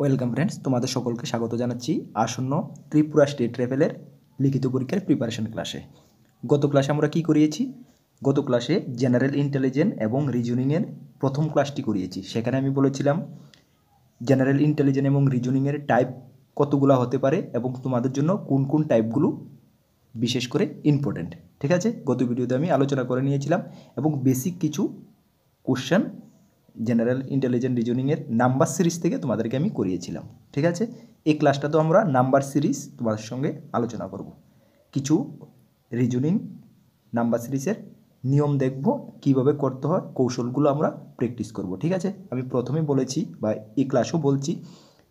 Welcome friends, তোমাদের সকলকে স্বাগত জানাচ্ছি আসন্ন ত্রিপুরা স্টেট লেভেলের লিখিত পরীক্ষার প্রিপারেশন ক্লাসে। গত ক্লাসে আমরা কি করিয়েছি? গত ক্লাসে জেনারেল ইন্টেলিজেন্স এবং রিজনিংয়ের প্রথম ক্লাসটি করিয়েছি। সেখানে আমি বলেছিলাম জেনারেল ইন্টেলিজেন্স এবং রিজনিংয়ের টাইপ কতগুলো হতে পারে এবং তোমাদের জন্য কোন কোন টাইপগুলো বিশেষ করে ইম্পর্টেন্ট। ঠিক আছে, গত ভিডিওতে আমি আলোচনা করে নিয়েছিলাম এবং বেসিক কিছু কোশ্চেন জেনারেল ইন্টেলিজেন্স রিজনিংয়ের নাম্বার সিরিজ থেকে তোমাদেরকে আমি করিয়েছিলাম। ঠিক আছে, এই ক্লাসটা তো আমরা নাম্বার সিরিজ তোমাদের সঙ্গে আলোচনা করব। কিছু রিজনিং নাম্বার সিরিজের নিয়ম দেখব, কিভাবে করতে হয়, কৌশলগুলো আমরা প্র্যাকটিস করব। ঠিক আছে, আমি প্রথমে বলেছি বা এই ক্লাসও বলছি,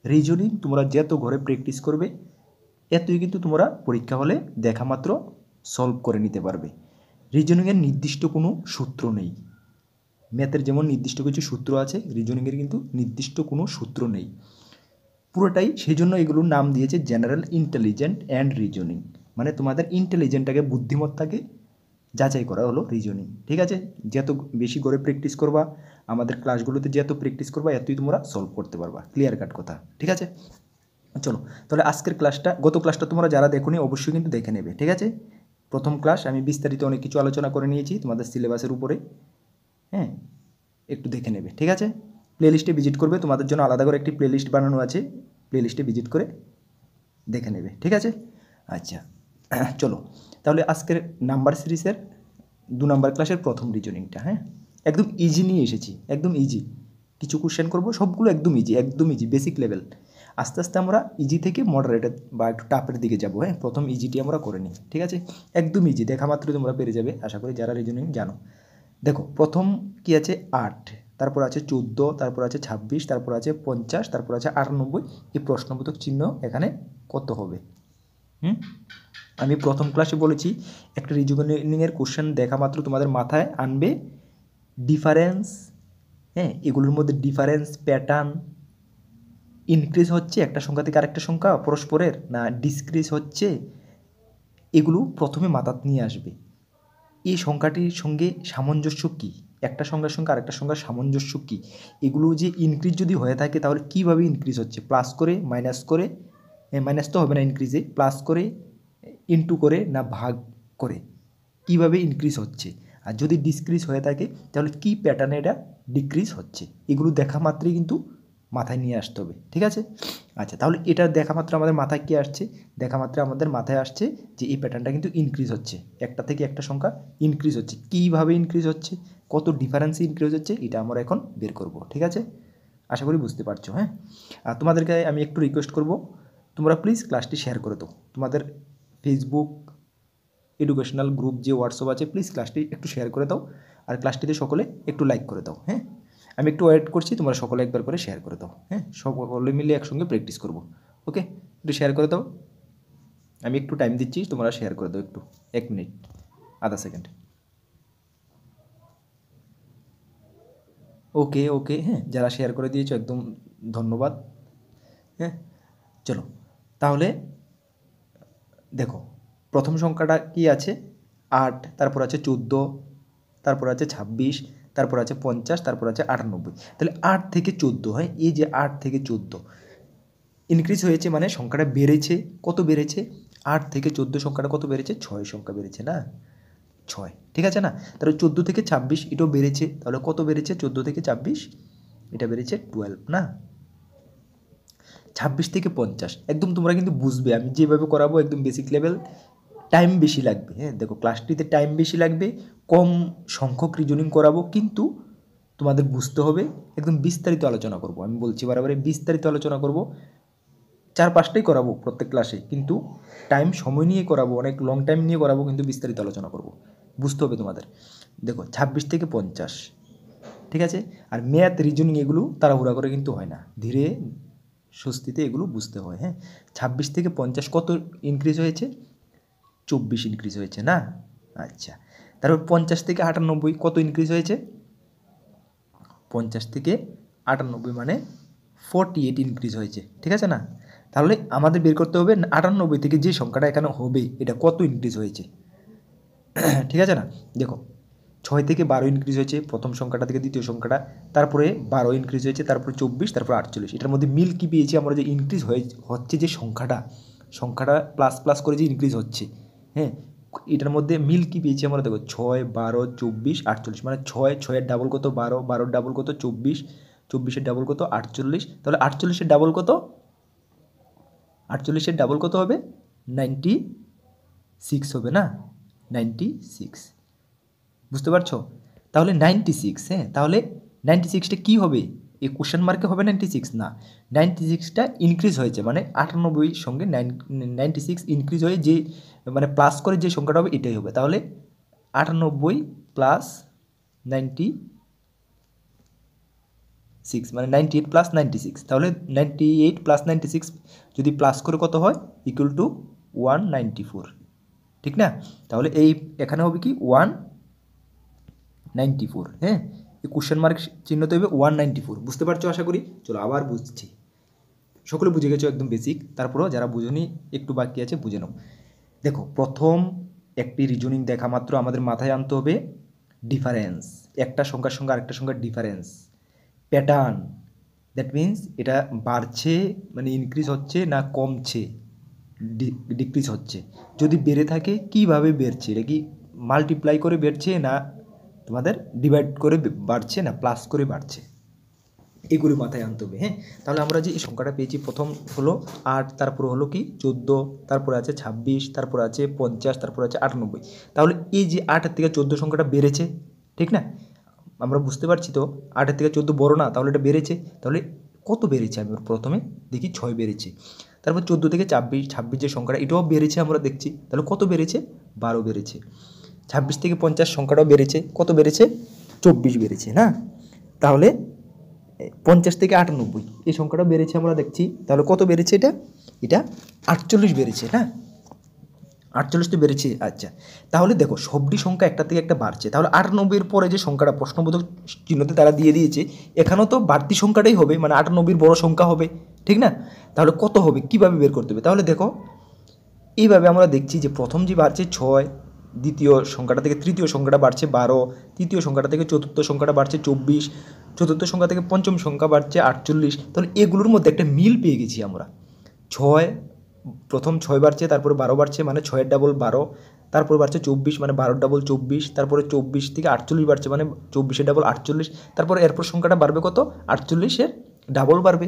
রিজনিং তোমরা যত ঘরে প্র্যাকটিস করবে এতই কিন্তু তোমরা পরীক্ষা হলে দেখা মাত্র সলভ করে নিতে পারবে। রিজনিংয়ের নির্দিষ্ট কোনো সূত্র নেই। ম্যাথের যেমন নির্দিষ্ট কিছু সূত্র আছে, রিজনিংয়ের কিন্তু নির্দিষ্ট কোনো সূত্র নেই পুরোটাই। সেই জন্য এগুলোর নাম দিয়েছে জেনারেল ইন্টেলিজেন্ট অ্যান্ড রিজনিং, মানে তোমাদের ইন্টেলিজেন্টটাকে, বুদ্ধিমত্তাকে যাচাই করা হলো রিজনিং। ঠিক আছে, যত বেশি করে প্র্যাকটিস করবা, আমাদের ক্লাসগুলোতে যত প্র্যাকটিস করবা এতই তোমরা সলভ করতে পারবা। ক্লিয়ার কাট কথা। ঠিক আছে, চলো তাহলে আজকের ক্লাসটা, গত ক্লাসটা তোমরা যারা দেখোনি অবশ্যই কিন্তু দেখে নেবে। ঠিক আছে, প্রথম ক্লাস আমি বিস্তারিত অনেক কিছু আলোচনা করে নিয়েছি তোমাদের সিলেবাসের উপরে। হ্যাঁ, একটু দেখে নেবে। ঠিক আছে, প্লেলিস্টে ভিজিট করবে, তোমাদের জন্য আলাদা করে একটি প্লেলিস্ট বানানো আছে, প্লেলিস্টে ভিজিট করে দেখে নেবে। ঠিক আছে, আচ্ছা চলো তাহলে আজকের নাম্বার সিরিজের 2 নম্বর ক্লাসের প্রথম রিজনিংটা। হ্যাঁ, একদম ইজি নিয়ে এসেছি, একদম ইজি কিছু কোশ্চেন করবো, সবগুলো একদম ইজি, একদম ইজি বেসিক লেভেল। আস্তে আস্তে আমরা ইজি থেকে মডারেটের বা একটু টাফের দিকে যাবো। হ্যাঁ, প্রথম ইজিটি আমরা করে নিই। ঠিক আছে, একদম ইজি, দেখা মাত্রই তোমরা পেরে যাবে আশা করি যারা রিজনিং জানো। দেখো প্রথম কি আছে 8, তারপর আছে 14, তারপর আছে 26, তারপর আছে 50, তারপর আছে 98। এই প্রশ্নবোধক চিহ্ন এখানে কত হবে? আমি প্রথম ক্লাসে বলেছি একটা রিজনিংয়ের কোশ্চেন দেখা মাত্র তোমাদের মাথায় আনবে ডিফারেন্স। হ্যাঁ, এগুলোর মধ্যে ডিফারেন্স, প্যাটার্ন, ইনক্রিজ হচ্ছে একটা সংখ্যা থেকে আরেকটা সংখ্যা পরস্পরের, না ডিসক্রিজ হচ্ছে, এগুলো প্রথমে মাথায় নিয়ে আসবে। এই সংখ্যাটির সঙ্গে সামঞ্জস্য কী, একটা সংখ্যার সঙ্গে আরেকটা সংখ্যার সামঞ্জস্য কী, এগুলো যে ইনক্রিজ যদি হয়ে থাকে তাহলে কীভাবে ইনক্রিজ হচ্ছে, প্লাস করে, মাইনাস করে, মাইনাস তো হবে না ইনক্রিজে, প্লাস করে, ইনটু করে, না ভাগ করে, কীভাবে ইনক্রিজ হচ্ছে। আর যদি ডিসক্রিজ হয়ে থাকে তাহলে কী প্যাটার্নে এটা ডিক্রিজ হচ্ছে, এগুলো দেখা মাত্রই কিন্তু মাথায় নিয়ে আসতে হবে। ঠিক আছে, আচ্ছা তাহলে এটা দেখা মাত্র আমাদের মাথায় কী আসছে? দেখা মাত্র আমাদের মাথায় আসছে যে এই প্যাটার্নটা কিন্তু ইনক্রিজ হচ্ছে, একটা থেকে একটা সংখ্যা ইনক্রিজ হচ্ছে। কীভাবে ইনক্রিজ হচ্ছে, কত ডিফারেন্সে ইনক্রিজ হচ্ছে, এটা আমরা এখন বের করব। ঠিক আছে, আশা করি বুঝতে পারছো। হ্যাঁ, আর তোমাদেরকে আমি একটু রিকোয়েস্ট করব, তোমরা প্লিজ ক্লাসটি শেয়ার করে দাও। তোমাদের ফেসবুক এডুকেশনাল গ্রুপ যে হোয়াটসঅ্যাপ আছে, প্লিজ ক্লাসটি একটু শেয়ার করে দাও, আর ক্লাসটিতে সকলে একটু লাইক করে দাও। হ্যাঁ, আমি একটু ওয়েট করছি, তোমরা সকলে একবার করে শেয়ার করে দাও। হ্যাঁ, সকলে মিলে একসঙ্গে প্র্যাকটিস করব। ওকে, একটু শেয়ার করে দাও, আমি একটু টাইম দিচ্ছি, তোমরা শেয়ার করে দাও একটু, 1 মিনিট, আধা সেকেন্ড। ওকে ওকে, হ্যাঁ যারা শেয়ার করে দিয়েছো একদম ধন্যবাদ। হ্যাঁ, চলো তাহলে দেখো প্রথম সংখ্যাটা কি আছে 8, তারপর আছে 14, তারপর আছে 26, তারপর আছে 50, তারপর আছে 98। তাহলে 8 থেকে 14, হয় এই যে 8 থেকে 14 ইনক্রিজ হয়েছে, মানে সংখ্যাটা বেড়েছে। কত বেড়েছে? 8 থেকে 14 সংখ্যাটা কত বেড়েছে? 6 সংখ্যা বেড়েছে না, 6। ঠিক আছে না, তাহলে 14 থেকে 26 এটাও বেড়েছে, তাহলে কত বেড়েছে? 14 থেকে 26 এটা বেড়েছে 12 না। 26 থেকে 50 একদম তোমরা কিন্তু বুঝবে, আমি যেভাবে করাবো একদম বেসিক লেভেল, টাইম বেশি লাগবে। হ্যাঁ দেখো, ক্লাসটিতে টাইম বেশি লাগবে, কম সংখ্যক রিজনিং করাবো, কিন্তু তোমাদের বুঝতে হবে। একদম বিস্তারিত আলোচনা করব, আমি বলছি বারবার বিস্তারিত আলোচনা করব, 4-5টাই করাবো প্রত্যেক ক্লাসে, কিন্তু টাইম সময় নিয়ে করাবো, অনেক লং টাইম নিয়ে করাবো, কিন্তু বিস্তারিত আলোচনা করব, বুঝতে হবে তোমাদের। দেখো 26 থেকে 50, ঠিক আছে। আর ম্যাথ, রিজনিং এগুলো তাড়াহুড়া করে কিন্তু হয় না, ধীরে স্বস্তিতে এগুলো বুঝতে হয়। হ্যাঁ, 26 থেকে 50 কত ইনক্রিজ হয়েছে? 24 ইনক্রিজ হয়েছে না। আচ্ছা, তারপর 50 থেকে 98 কত ইনক্রিজ হয়েছে? 50 থেকে 98 মানে 48 ইনক্রিজ হয়েছে। ঠিক আছে না, তাহলে আমাদের বের করতে হবে 98 থেকে যে সংখ্যাটা এখানে হবে এটা কত ইনক্রিজ হয়েছে। ঠিক আছে না, দেখো 6 থেকে 12 ইনক্রিজ হয়েছে প্রথম সংখ্যাটা থেকে দ্বিতীয় সংখ্যাটা, তারপরে 12 ইনক্রিজ হয়েছে, তারপরে 24, তারপরে 48। এটার মধ্যে মিল কী পেয়েছি আমরা, যে ইনক্রিজ হচ্ছে যে সংখ্যাটা প্লাস প্লাস করে যে ইনক্রিজ হচ্ছে, হ্যাঁ, এটার মধ্যে মিল কী পেয়েছি আমরা, দেখো 6, 12, 24, 48, মানে 6 এর ডাবল কত 12, 12-এর ডাবল কত 24, 24-এর ডাবল কত 48, তাহলে 48-এর ডাবল কত, 48-এর ডাবল কত হবে 96 হবে না, 96, বুঝতে পারছো? তাহলে 96, হ্যাঁ, তাহলে 96টা কী হবে, এই কোশ্চেন মার্কে হবে 96 না, 96টা ইনক্রিজ হয়েছে, মানে 98 সঙ্গে 96 ইনক্রিজ হয়ে যে মানে প্লাস করে যে সংখ্যাটা হবে এটাই হবে। তাহলে 98 প্লাস 96 মানে 98 প্লাস 96, তাহলে 98 প্লাস 96 যদি প্লাস করে কত হয়, ইকুয়াল টু 194, ঠিক না? তাহলে এই এখানে হবে কি 194, হ্যাঁ, এই কোশ্চেন মার্ক চিহ্নতে হবে 194, বুঝতে পারছো আশা করি? চলো আবার বুঝছি, সকলে বুঝে গেছো একদম বেসিক, তারপরেও যারা বুঝোনি একটু বাকি আছে বুঝে নাও। দেখো, প্রথম একটি রিজনিং দেখা মাত্র আমাদের মাথায় আনতে হবে ডিফারেন্স, একটা সংখ্যার সঙ্গে আরেকটা সংখ্যার ডিফারেন্স, প্যাটার্ন, দ্যাট মিন্স এটা বাড়ছে মানে ইনক্রিজ হচ্ছে না কমছে ডিক্রিজ হচ্ছে, যদি বেড়ে থাকে কীভাবে বেড়ছে, এটা কি মাল্টিপ্লাই করে বেড়ছে না তোমাদের ডিভাইড করে বাড়ছে না প্লাস করে বাড়ছে, এগুলি মাথায় আনতে হবে, হ্যাঁ। তাহলে আমরা যে এই সংখ্যাটা পেয়েছি, প্রথম হলো 8, তারপর হলো কি 14, তারপরে আছে 26, তারপর আছে 50, তারপর আছে 98। তাহলে এই যে 8-এর থেকে 14 সংখ্যাটা বেড়েছে, ঠিক না? আমরা বুঝতে পারছি তো 8-এর থেকে 14 বড় না, তাহলে এটা বেড়েছে, তাহলে কত বেড়েছে আমি প্রথমে দেখি 6 বেড়েছে, তারপর 14 থেকে 26 যে সংখ্যাটা এটাও বেড়েছে আমরা দেখছি, তাহলে কত বেড়েছে 12 বেড়েছে, 26 থেকে 50 সংখ্যাটাও বেড়েছে, কত বেড়েছে 24 বেড়েছে না, তাহলে 50 থেকে 98 এই সংখ্যাটা বেড়েছে আমরা দেখছি, তাহলে কত বেড়েছে এটা 48 বেড়েছে না, 48 তো বেড়েছে। আচ্ছা, তাহলে দেখো সবটি সংখ্যা একটা থেকে একটা বাড়ছে, তাহলে 98-এর পরে যে সংখ্যাটা প্রশ্নবোধক চিহ্নতে তারা দিয়ে দিয়েছে, এখানেও তো বাড়তি সংখ্যাটাই হবে, মানে 98-এর বড় সংখ্যা হবে, ঠিক না? তাহলে কত হবে, কীভাবে বের করতে হবে? তাহলে দেখো এইভাবে আমরা দেখছি যে প্রথম যে বাড়ছে 6, দ্বিতীয় সংখ্যাটা থেকে তৃতীয় সংখ্যাটা বাড়ছে 12, তৃতীয় সংখ্যাটা থেকে চতুর্থ সংখ্যাটা বাড়ছে 24, চতুর্থ সংখ্যা থেকে পঞ্চম সংখ্যা বাড়ছে 48, তাহলে এগুলোর মধ্যে একটা মিল পেয়ে গেছি আমরা। 6 প্রথম 6 বাড়ছে, তারপরে 12 বাড়ছে, মানে 6-এর ডাবল 12, তারপরে বাড়ছে 24, মানে 12-এর ডাবল 24, তারপরে 24 থেকে 48 বাড়ছে, মানে 24-এর ডাবল 48, তারপরে এরপর সংখ্যাটা বাড়বে কত, 48-এর ডাবল বাড়বে,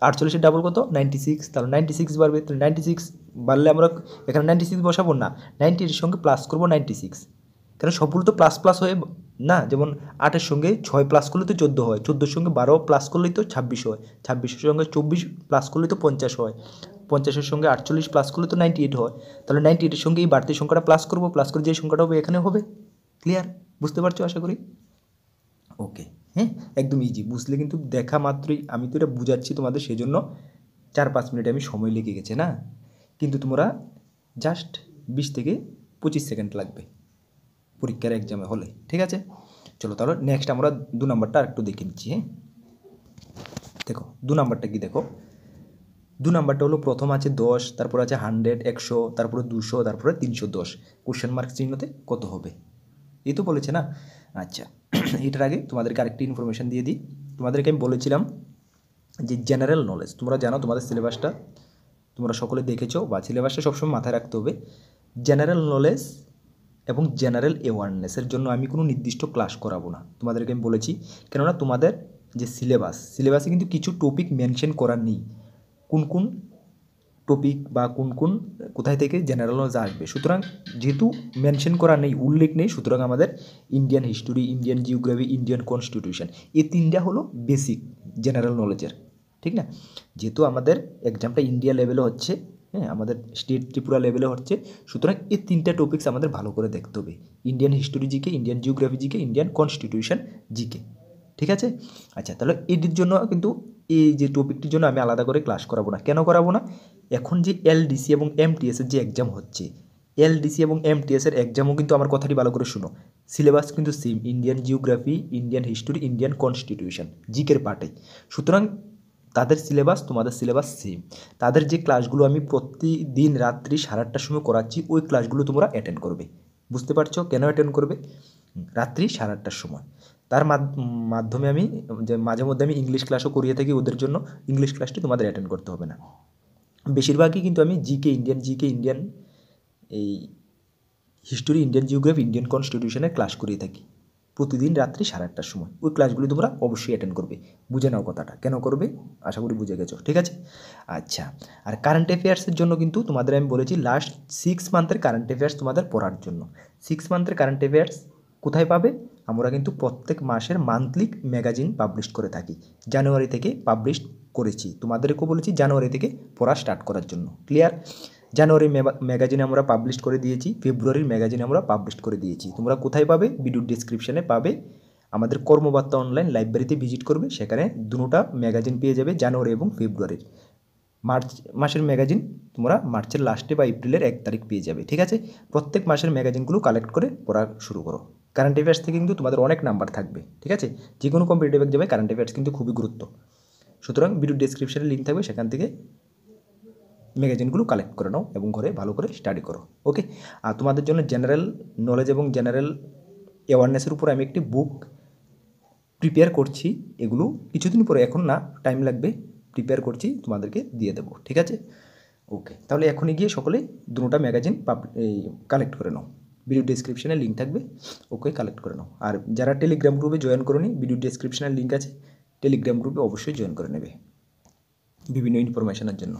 48-এর ডাবল কত 96, তাহলে 96 বাড়বে, তাহলে 96 বাড়লে আমরা এখানে 96 বসাবো না, 90-এর সঙ্গে প্লাস করবো 96, কারণ সবগুলো তো প্লাস প্লাস হয়ে না, যেমন 8-এর সঙ্গে 6 প্লাস করলে তো 14 হয়, 14-এর সঙ্গে 12 প্লাস করলেই তো 26 হয়, 26-এর সঙ্গে 24 প্লাস করলেই তো 50 হয়, 50-এর সঙ্গে 48 প্লাস করলে তো 98 হয়, তাহলে 98-এর সঙ্গে এই বাড়তি সংখ্যাটা প্লাস করবো, প্লাস করে যে সংখ্যাটা হবে এখানে হবে। ক্লিয়ার? বুঝতে পারছো আশা করি? ওকে, হ্যাঁ, একদম ইজি, বুঝলে কিন্তু দেখা মাত্রই, আমি তো এটা বুঝাচ্ছি তোমাদের, সেজন্য 4-5 মিনিট আমি সময় লেগে গেছে না, কিন্তু তোমরা জাস্ট 20 থেকে 25 সেকেন্ড লাগবে পরীক্ষার এক্সামে হলে, ঠিক আছে? চলো তাহলে নেক্সট আমরা 2 নম্বরটা আরেকটু দেখে নিচ্ছি, হ্যাঁ। দেখো 2 নম্বরটা কি, দেখো 2 নম্বরটা হলো প্রথম আছে 10, তারপর আছে 100, 100, তারপরে 200, তারপরে 310, কোশ্চেন মার্ক চিহ্নতে কত হবে, এই তো বলেছে না। আচ্ছা, এটার আগে তোমাদেরকে আরেকটি ইনফরমেশান দিয়ে দিই, তোমাদেরকে আমি বলেছিলাম যে জেনারেল নলেজ, তোমরা জানো তোমাদের সিলেবাসটা তোমরা সকলে দেখেছো, বা সিলেবাসটা সবসময় মাথায় রাখতে হবে, জেনারেল নলেজ এবং জেনারেল অ্যাওয়ারনেসের জন্য আমি কোনো নির্দিষ্ট ক্লাস করাবো না, তোমাদেরকে আমি বলেছি, কেননা তোমাদের যে সিলেবাসে কিন্তু কিছু টপিক মেনশন করার নেই, কোন কোন টপিক বা কোথায় থেকে জেনারেল নলেজ আসবে, সুতরাং যেহেতু মেনশন করা নেই, উল্লেখ নেই, সুতরাং আমাদের Indian history, Indian geography, Indian constitution, এই 3টা হলো বেসিক জেনারেল নলেজের, ঠিক না? যেহেতু আমাদের এক্সামটা ইন্ডিয়া লেভেলে হচ্ছে, হ্যাঁ, আমাদের স্টেট ত্রিপুরা লেভেলে হচ্ছে, সুতরাং এই 3টা টপিকস আমাদের ভালো করে দেখতে হবে, Indian history GK, Indian geography GK, Indian constitution GK, ঠিক আছে? আচ্ছা, তাহলে এটির জন্য কিন্তু এই যে টপিকটির জন্য আমি আলাদা করে ক্লাস করাবো না, কেন করাবো না, এখন যে এলডিসি এবং এমটিএসের যে এক্সাম হচ্ছে, এলডিসি এবং এমটিএসের এক্সামও কিন্তু আমার কথাটি ভালো করে শুনো, সিলেবাস কিন্তু same, Indian geography, Indian history, Indian constitution জিকের পার্টে, সুতরাং তাদের সিলেবাস তোমাদের সিলেবাস সেম, তাদের যে ক্লাসগুলো আমি প্রতিদিন রাত্রি 8:30টার সময় করাচ্ছি, ওই ক্লাসগুলো তোমরা অ্যাটেন্ড করবে, বুঝতে পারছো কেন অ্যাটেন্ড করবে, রাত্রি 8:30টার সময়। তার মাধ্যমে আমি যে মাঝে মধ্যে আমি ইংলিশ ক্লাসও করিয়ে থাকি, ওদের জন্য ইংলিশ ক্লাসটি তোমাদের অ্যাটেন্ড করতে হবে না। বেশিরভাগই কিন্তু আমি জিকে ইন্ডিয়ান এই হিস্টোরি, ইন্ডিয়ান জিওগ্রাফি, ইন্ডিয়ান কনস্টিটিউশনের ক্লাস করিয়ে থাকি প্রতিদিন রাত্রি 8:30টার সময়। ওই ক্লাসগুলি তোমরা অবশ্যই অ্যাটেন্ড করবে। বুঝে নাও কথাটা, কেন করবে আশা করি বুঝে গেছো, ঠিক আছে? আচ্ছা, আর কারেন্ট অ্যাফেয়ার্সের জন্য কিন্তু তোমাদের আমি বলেছি লাস্ট 6 মান্থের কারেন্ট অ্যাফেয়ার্স তোমাদের পড়ার জন্য। 6 মান্থের কারেন্ট অ্যাফেয়ার্স কোথায় পাবে? আমরা কিন্তু প্রত্যেক মাসের মান্থলি ম্যাগাজিন পাবলিশ করে থাকি। জানুয়ারি থেকে পাবলিশ করেছি, তোমাদেরকেও বলেছি জানুয়ারি থেকে পড়া স্টার্ট করার জন্য। ক্লিয়ার? জানুয়ারি ম্যাগাজিন আমরা পাবলিশ করে দিয়েছি, ফেব্রুয়ারির ম্যাগাজিন আমরা পাবলিশ করে দিয়েছি। তোমরা কোথায় পাবে? ভিডিওর ডিসক্রিপশানে পাবে। আমাদের কর্মবার্তা অনলাইন লাইব্রেরিতে ভিজিট করবে, সেখানে দুটোটা ম্যাগাজিন পেয়ে যাবে, জানুয়ারি এবং ফেব্রুয়ারির। মার্চ মাসের ম্যাগাজিন তোমরা মার্চের লাস্টে বা এপ্রিলের 1 তারিখ পেয়ে যাবে, ঠিক আছে? প্রত্যেক মাসের ম্যাগাজিনগুলো কালেক্ট করে পড়া শুরু করো। কারেন্ট অ্যাফেয়ার্স থেকে কিন্তু তোমাদের অনেক নাম্বার থাকবে, ঠিক আছে? যে কোনো কম্পিটিটিভ এক্সামে কারেন্ট অ্যাফেয়ার্স কিন্তু খুবই গুরুত্ব। সুতরাং ভিডিও ডিসক্রিপশানে লিঙ্ক থাকবে, সেখান থেকে ম্যাগাজিনগুলো কালেক্ট করে নাও এবং ঘরে ভালো করে স্টাডি করো। ওকে? আর তোমাদের জন্য জেনারেল নলেজ এবং জেনারেল অ্যাওয়ারনেসের উপর আমি একটি বুক প্রিপেয়ার করছি। এগুলো কিছুদিন পরে, এখন না, টাইম লাগবে, প্রিপেয়ার করছি, তোমাদেরকে দিয়ে দেবো, ঠিক আছে? ওকে, তাহলে এখনই গিয়ে সকলে দুটোটা ম্যাগাজিন কালেক্ট করে নাও। ভিডিও ডিসক্রিপশানে লিঙ্ক থাকবে, ওকে, কালেক্ট করে নাও। আর যারা টেলিগ্রাম গ্রুপে জয়েন করোনি, ভিডিও ডিসক্রিপশানে লিঙ্ক আছে, টেলিগ্রাম গ্রুপে অবশ্যই জয়েন করে নেবে বিভিন্ন ইনফরমেশনের জন্য।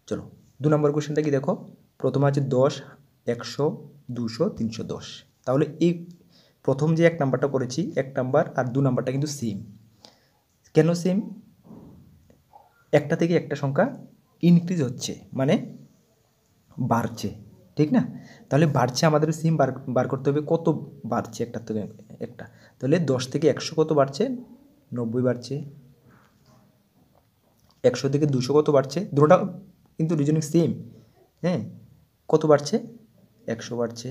চলো 2 নম্বর কোশ্চেনটা কি দেখো। প্রথমে আছে 10, 100, 200, 310। তাহলে এই প্রথম যে 1 নাম্বারটা করেছি, 1 নাম্বার আর 2 নাম্বারটা কিন্তু সেম। কেন সেম? একটা থেকে একটা সংখ্যা ইনক্রিজ হচ্ছে, মানে বাড়ছে, ঠিক না? তাহলে বাড়ছে, আমাদের সেম বার করতে হবে কত বাড়ছে একটা থেকে একটা। তাহলে 10 থেকে 100 কত বাড়ছে? 90 বাড়ছে। 100 থেকে 200 কত বাড়ছে? দুটোটা কিন্তু রিজনিং সেম, হ্যাঁ। কত বাড়ছে? 100 বাড়ছে।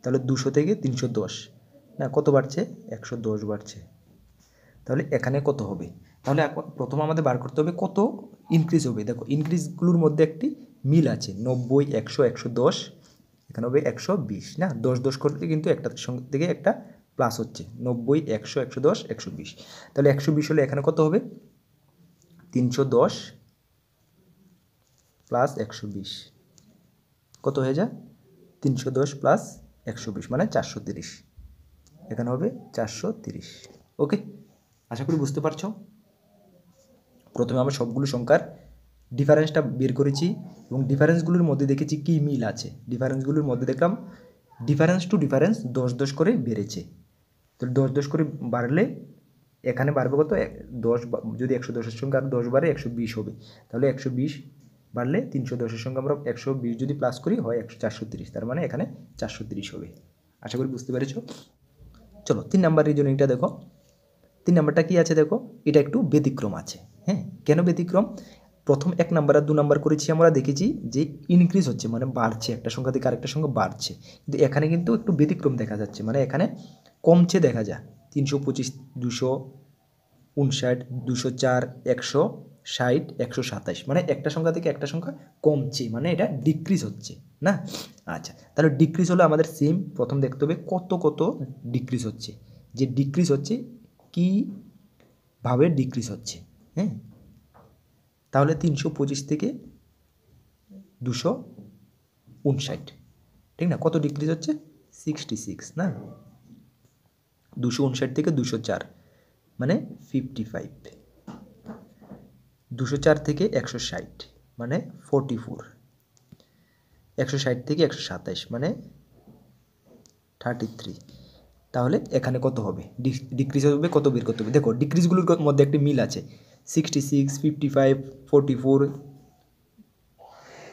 তাহলে 200 থেকে 310, না, কত বাড়ছে? 110 বাড়ছে। তাহলে এখানে কত হবে? তাহলে প্রথম আমাদের বার করতে হবে কত ইনক্রিজ হবে। দেখো ইনক্রিজগুলোর মধ্যে একটি মিল আছে, 90, 100, 110, এখানে হবে 120, না, 10 10 করলে কিন্তু একটা সঙ্গে থেকে একটা প্লাস হচ্ছে, 90, 100, 110, 120। তাহলে 120 হলে এখানে কত হবে? 310 প্লাস 120 কত হয়ে যায়? 310 প্লাস 120 মানে 430, এখানে হবে 430। ওকে, আশা করি বুঝতে পারছো। প্রথমে আমরা সবগুলো সংখ্যার ডিফারেন্সটা বের করেছি এবং ডিফারেন্সগুলোর মধ্যে দেখেছি কী মিল আছে। ডিফারেন্সগুলোর মধ্যে দেখলাম ডিফারেন্স টু ডিফারেন্স 10 10 করে বেড়েছে। তো 10 10 করে বাড়লে এখানে বাড়বে কত? 10, যদি 110-এর সঙ্গে আর 10 বাড়ে 120 হবে। তাহলে 120 বাড়লে 310-এর সঙ্গে আমরা 120 যদি প্লাস করি হয় 430, তার মানে এখানে 430 হবে। আশা করি বুঝতে পেরেছো। চলো 3 নাম্বার রিজনিংটা দেখো। 3 নাম্বারটা কী আছে দেখো, এটা একটু ব্যতিক্রম আছে। হ্যাঁ, কেন ব্যতিক্রম? প্রথম 1 নাম্বার আর 2 নাম্বার করেছি, আমরা দেখেছি যে ইনক্রিজ হচ্ছে, মানে বাড়ছে, একটা সংখ্যা থেকে আরেকটা সংখ্যা বাড়ছে। কিন্তু এখানে কিন্তু একটু ব্যতিক্রম দেখা যাচ্ছে, মানে এখানে কমছে দেখা যায়। 325, 259, 204, 160, 127, মানে একটা সংখ্যা থেকে একটা সংখ্যা কমছে, মানে এটা ডিক্রিজ হচ্ছে না। আচ্ছা, তাহলে ডিক্রিজ হলে আমাদের সেম প্রথম দেখতে হবে কত কত ডিক্রিজ হচ্ছে, যে ডিক্রিজ হচ্ছে কীভাবে ডিক্রিজ হচ্ছে। হ্যাঁ, তাহলে 325 থেকে 259, ঠিক না? কত ডিক্রিজ হচ্ছে? 66, না? 259 থেকে 204 মানে 55, 204 থেকে 160 মানে 44, 160 থেকে 127 মানে 33। তাহলে এখানে কত হবে? ডিক্রিজ হবে, কত বের করতে হবে। দেখো ডিক্রিজগুলোর মধ্যে একটি মিল আছে, 66, 55, 44,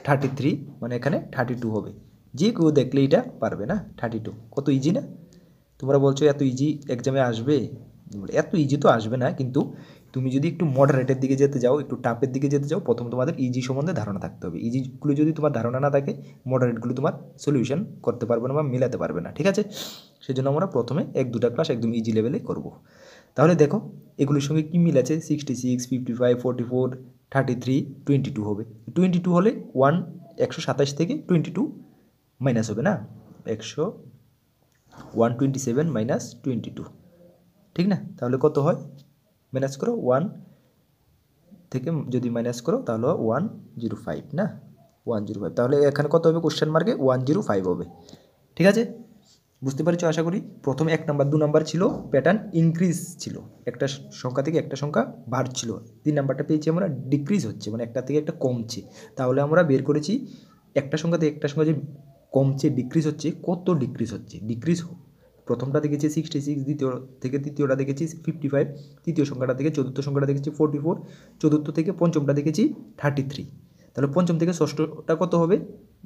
33, মানে এখানে 32 হবে। যে কেউ দেখলে এটা পারবে না। 32 কত ইজি না? তোমরা বলছো এত ইজি এক্সামে আসবে, এত ইজি তো আসবে না, কিন্তু তুমি যদি একটু মডারেটের দিকে যেতে যাও, একটু টাফের দিকে যেতে যাও, প্রথম তোমাদের ইজি সম্বন্ধে ধারণা থাকতে হবে। ইজিগুলো যদি তোমার ধারণা না থাকে, মডারেটগুলো তোমার সলিউশন করতে পারবে না বা মেলাতে পারবে না, ঠিক আছে? সেজন্য আমরা প্রথমে 1-2টা ক্লাস একদম ইজি লেভেলে করব। তাহলে দেখো এগুলোর সঙ্গে কী মিল আছে? 66, 55, 44, 33, 22 হবে। 22 হলে 127 থেকে 22 মাইনাস হবে, না? 127 মাইনাস 22, ঠিক না? তাহলে কত হয়, মাইনাস করো, 1 থেকে যদি মাইনাস করো তাহলে 105 না, 105। তাহলে এখানে কত হবে, কোশ্চেন মার্কে 105 হবে। ঠিক আছে, বুঝতে পারছো আশা করি। প্রথমে 1 নাম্বার 2 নাম্বার ছিল প্যাটার্ন ইনক্রিজ ছিল, একটা সংখ্যা থেকে একটা সংখ্যা বাড়ছিল। 3 নাম্বারটা পেয়েছি আমরা ডিক্রিজ হচ্ছে, মানে একটা থেকে একটা কমছে। তাহলে আমরা বের করেছি একটা সংখ্যা থেকে একটা সংখ্যা যে কমছে, ডিক্রিজ হচ্ছে, কত ডিক্রিজ হচ্ছে। ডিক্রিজ প্রথমটা দেখেছি 66, দ্বিতীয় থেকে তৃতীয়টা দেখেছি 55, তৃতীয় সংখ্যাটা থেকে চতুর্থ সংখ্যাটা দেখেছি 44, চতুর্থ থেকে পঞ্চমটা দেখেছি 33। তাহলে পঞ্চম থেকে ষষ্ঠটা কত হবে,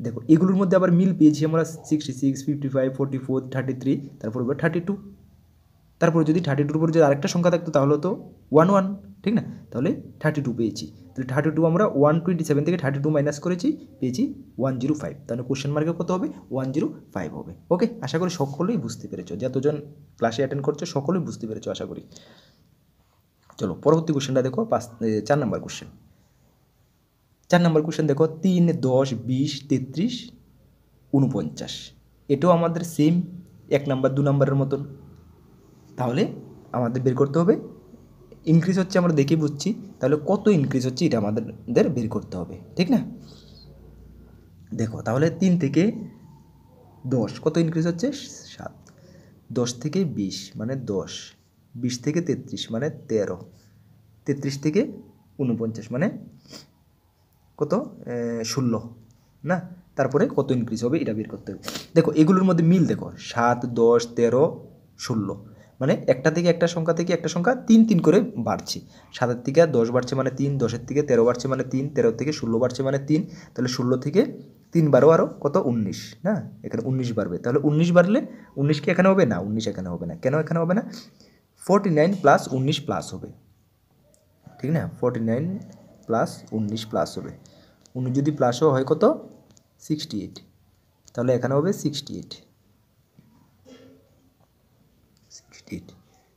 দেখো এগুলোর মধ্যে আবার মিল পেয়েছি আমরা 66, 55, 44, 33, তারপর হবে 32। তারপরে যদি 32 উপরে যদি আরেকটা সংখ্যা থাকতো তাহলে তো 11, ঠিক না? তাহলে 32 পেয়েছি। তাহলে 32 আমরা 127 থেকে 32 মাইনাস করেছি, পেয়েছি 105। তাহলে কোশ্চেন মার্কে কত হবে, 105 হবে। ওকে, আশা করি সকলেই বুঝতে পেরেছো, যতজন ক্লাসে অ্যাটেন্ড করছো সকলেই বুঝতে পেরেছো আশা করি। চলো পরবর্তী কোশ্চেনটা দেখো, 4 নম্বর কোশ্চেন। 4 নম্বর কোশ্চেন দেখো, 3, 10, 20, 33, 49। এটাও আমাদের সেম 1 নাম্বার 2 নাম্বারের মতন। তাহলে আমাদের বের করতে হবে, ইনক্রিজ হচ্ছে আমরা দেখে বুঝছি, তাহলে কত ইনক্রিজ হচ্ছে এটা আমাদের বের করতে হবে, ঠিক না? দেখো তাহলে 3 থেকে 10 কত ইনক্রিজ হচ্ছে, 7। 10 থেকে 20 মানে 10, 20 থেকে 33 মানে 13, 33 থেকে 49 মানে কত, 16 না? তারপরে কত ইনক্রিজ হবে এটা বের করতে হবে। দেখো এগুলোর মধ্যে মিল দেখো, 7, 10, 13, 16, মানে একটা থেকে একটা সংখ্যা থেকে একটা সংখ্যা 3 3 করে বাড়ছে। 7 থেকে 10 বাড়ছে মানে 3, 10 থেকে 13 বাড়ছে মানে 3, 13 থেকে 16 বাড়ছে মানে 3। তাহলে 16 থেকে 3 বারো আরও কত, 19 না? এখানে 19 বাড়বে। তাহলে 19 বাড়লে 19 কি এখানে হবে না? 19 এখানে হবে না। কেন এখানে হবে না? 49 প্লাস 19 প্লাস হবে, ঠিক না? 49 প্লাস 19 প্লাস হবে, 19 যদি প্লাসও হয় কত, 68। তাহলে এখানে হবে 68,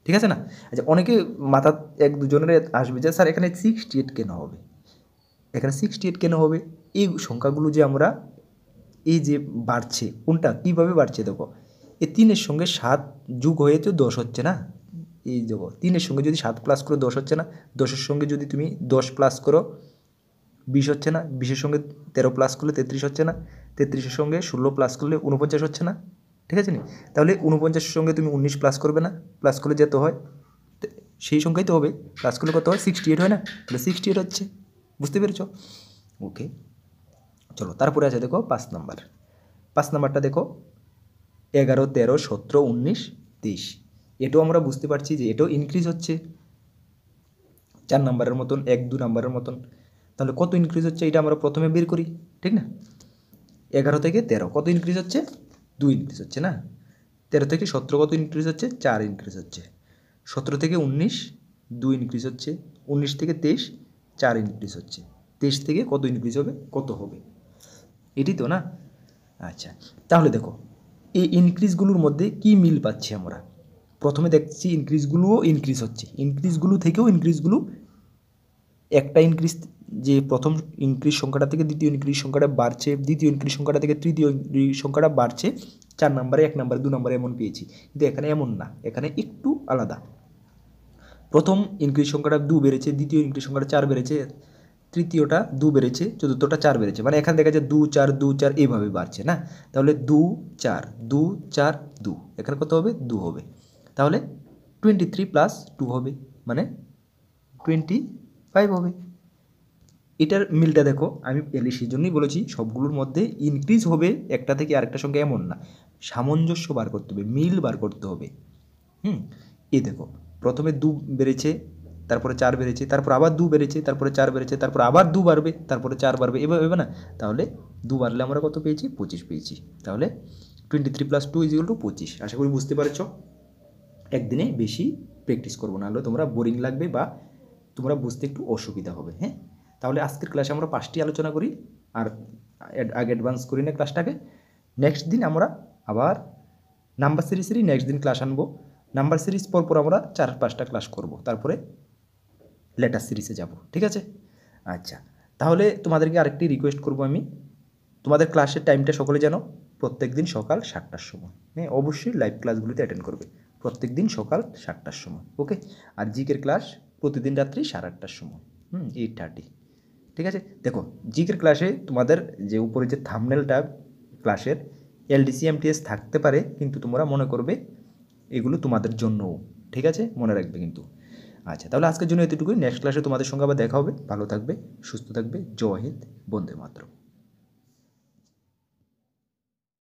ঠিক আছে না? আচ্ছা, অনেকে মাথা 1-2 জনের আসবে যে স্যার এখানে 68 কেন হবে, এখানে 68 কেন হবে? এই সংখ্যাগুলো যে আমরা এই যে বাড়ছে, কোনটা কীভাবে বাড়ছে দেখো, এই 3-এর সঙ্গে 7 যোগ হয়ে তো 10 হচ্ছে না? এই দেখো 3-এর সঙ্গে যদি 7 প্লাস করো 10 হচ্ছে না? 10-এর সঙ্গে যদি তুমি 10 প্লাস করো 20 হচ্ছে না? 20-এর সঙ্গে 13 প্লাস করলে 33 হচ্ছে না? 33-এর সঙ্গে 16 প্লাস করলে 49 হচ্ছে না? ঠিক আছে নি? তাহলে 49-এর সঙ্গে তুমি 19 প্লাস করবে না? প্লাস করলে যেত হয় সেই সংখ্যাই তো হবে, প্লাস করলে কত হয়, 68 হয় না? তাহলে 68 হচ্ছে, বুঝতে পেরেছ? ওকে, চলো তারপরে আছে দেখো 5 নাম্বার। 5 নাম্বারটা দেখো, 11, 13, 17, 19, 23। এটাও আমরা বুঝতে পারছি যে এটাও ইনক্রিজ হচ্ছে 4 নাম্বারের মতন, 1-2 নাম্বারের মতন। তাহলে কত ইনক্রিজ হচ্ছে এটা আমরা প্রথমে বের করি, ঠিক না? 11 থেকে 13 কত ইনক্রিজ হচ্ছে, 2 ইনক্রিজ হচ্ছে না? 13 থেকে 17 কত ইনক্রিজ হচ্ছে, 4 ইনক্রিজ হচ্ছে। 17 থেকে 19 2 ইনক্রিজ হচ্ছে। 19 থেকে 23 4 ইনক্রিজ হচ্ছে। 23 থেকে কত ইনক্রিজ হবে, কত হবে, এটি তো না? আচ্ছা, তাহলে দেখো এই ইনক্রিজগুলোর মধ্যে কি মিল পাচ্ছি আমরা। প্রথমে দেখছি ইনক্রিজগুলোও ইনক্রিজ হচ্ছে, ইনক্রিজগুলো থেকেও ইনক্রিজগুলো একটা ইনক্রিজ, যে প্রথম ইনক্রিজ সংখ্যাটা থেকে দ্বিতীয় ইনক্রিজ সংখ্যাটা বাড়ছে, দ্বিতীয় ইনক্রিজ সংখ্যাটা থেকে তৃতীয় ইনক্রিজ সংখ্যাটা বাড়ছে, 4 নাম্বারে 1 নাম্বারে 2 নাম্বারে এমন পেয়েছি। কিন্তু এখানে এমন না, এখানে একটু আলাদা। প্রথম ইনক্রিজ সংখ্যাটা 2 বেড়েছে, দ্বিতীয় ইনক্রিজ সংখ্যাটা 4 বেড়েছে, তৃতীয়টা 2 বেড়েছে, চতুর্থটা 4 বেড়েছে। মানে এখানে দেখা যায় 2 4 2 4 এইভাবে বাড়ছে না? তাহলে 2 4 2 4 2, এখানে কত হবে, 2 হবে। তাহলে 23 প্লাস 2 হবে, মানে 25 হবে। এটার মিলটা দেখো, আমি সেই জন্যই বলেছি সবগুলোর মধ্যে ইনক্রিজ হবে একটা থেকে আরেকটা সঙ্গে এমন না, সামঞ্জস্য বার করতে হবে, মিল বার করতে হবে। এই দেখো প্রথমে 2 বেড়েছে, তারপরে 4 বেড়েছে, তারপর আবার 2 বেড়েছে, তারপরে 4 বেড়েছে, তারপর আবার 2 বাড়বে, তারপরে 4 বাড়বে, এভাবে হবে না? তাহলে 2 বাড়লে আমরা কত পেয়েছি, 25 পেয়েছি। তাহলে 23 প্লাস 2 = 25। আশা করি বুঝতে পারছ। একদিনে বেশি প্র্যাকটিস করবো, নাহলে তোমরা বোরিং লাগবে বা তোমরা বুঝতে একটু অসুবিধা হবে। হ্যাঁ, তাহলে আজকের ক্লাসে আমরা 5টি আলোচনা করি, আর আগে অ্যাডভান্স করি না ক্লাসটাকে। নেক্সট দিন আমরা আবার নাম্বার সিরিজেরই নেক্সট দিন ক্লাস আনবো। নাম্বার সিরিজ পরপর আমরা 4-5টা ক্লাস করব, তারপরে লেটার সিরিজে যাব, ঠিক আছে? আচ্ছা, তাহলে তোমাদেরকে আরেকটি রিকোয়েস্ট করব আমি, তোমাদের ক্লাসের টাইমটা সকলে জানো, প্রত্যেক দিন সকাল 7টার সময়। হ্যাঁ, অবশ্যই লাইভ ক্লাসগুলিতে অ্যাটেন্ড করবে প্রত্যেক দিন সকাল 7টার সময়। ওকে, আর জিকের ক্লাস প্রতিদিন রাত্রি 8:30টার সময়, 8:30। ঠিক আছে, দেখো জিকের ক্লাসে তোমাদের যে উপরে যে থাম্বনেলটা ক্লাসের এলডিসি এমটিএস থাকতে পারে, কিন্তু তোমরা মনে করবে এগুলো তোমাদের জন্যও। ঠিক আছে, মনে রাখবে কিন্তু। আচ্ছা, তাহলে আজকের জন্য এতটুকুই। নেক্সট ক্লাসে তোমাদের সঙ্গে আবার দেখা হবে। ভালো থাকবে, সুস্থ থাকবে। জয় হিন্দ, বন্দে মাতরম।